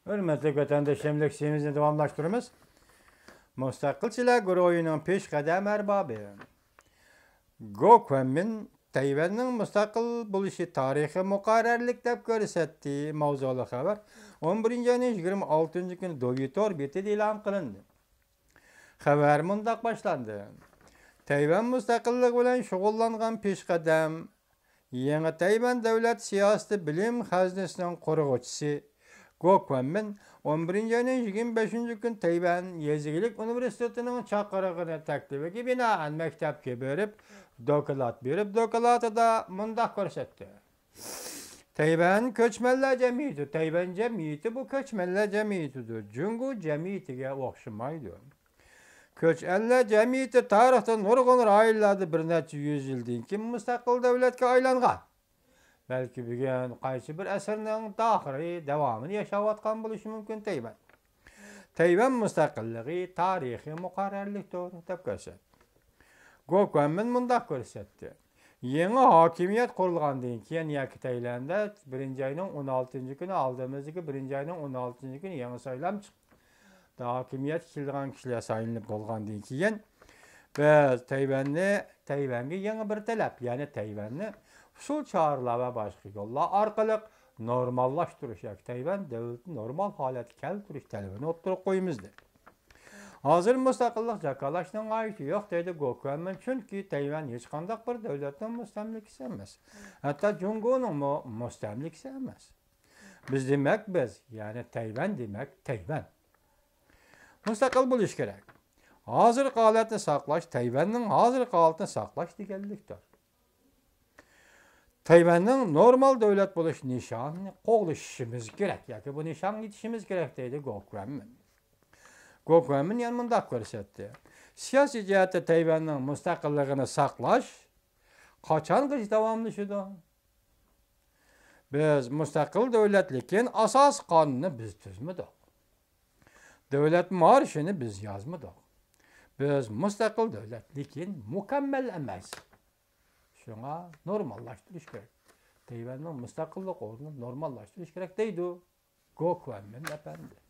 Hürmetli vatandaşlarımla şeyimizni devamlaştırırız. Müstakilçiler Guruhi'nin peş kadem erbabı. Gökmen'in Tayvan'ın müstakil buluşu tarihi mukarrerlik dep görsettiği mavzulu haber 11. ayının 26. günü Dovitor beti ilan kılındı. Haber mundaq başlandı. Tayvan müstakillik bilen şugullangan peş kadem Yeni Tayvan Devlet Siyaseti Bilim Hazinesinin koruğucusu Gökmen'in 11. ayının 25. gün Tayvan Yezigilik Üniversitesi'nin çakırıqını taklibi binaen mektepke berip, dokulatı da mundaq görsetti. Tayvan köçmeller cemiyeti, Tayvan cemiyeti bu köçmeller cemiyetidir. Çünkü cemiyetiga okşamaydı. Köçmeller cemiyeti tarihte nurgun ayılladı bir neçe yüzyıldan kim müstakil devletke aylangan. Belki bugün qaysı bir əsrinin daxiri devamını yaşavatkan buluşu mümkün Tayvan. Tayvan müstakilliği tarihi mukarrerliktir dep görset. Gökmen'in mundaq görsetdi. Yeni hakimiyet kurulgandan keyin yaki Taylandda 1. ayının 16. günü aldığımızdaki 1. ayının 16. günü yeni saylam çıktı. Da hakimiyet kildiğen kişiler sayılınıp bolgandan keyin biz Tayvan'ga yeni bir talep, yani Tayvan'ı usul çağrılaba başka yollar arkalık normallaştırışak Tayvan devleti normal halet keltiriş talebini oturup koyumuzdu. Hazır müstakillik jakalaşının ayışı yok dedi Gökmen çünkü Tayvan hiç kandak bir devletin müstemlikisi emas. Hatta Cumhur'un müstemlikisi emas. Biz demek yani Tayvan demek Tayvan. Müstakil buluş gerek. Hazır halatını saklaş, Tayvan'ın hazır halatını saklaş degenlikdir. Tayvan'ın normal devlet buluş nişanını qoğluşumuz gerek. Yani bu nişan yetişimiz gerek deydi Gökmen. Gökmen yani mundaq görsetdi. Siyasi cihette Tayvan'ın müstakilliğini saklaş, kaçan kış devamlışıdı. Biz müstakil devletlikin asas kanunu biz tüzmedik. Devlet marşını biz yazmadık. Biz müstakil devletlikin mükemmel emas. Şuna normallaştırış gerek. Tayvan'ın müstakillik ordunu normallaştırış gerek deydi Gökmen efendi.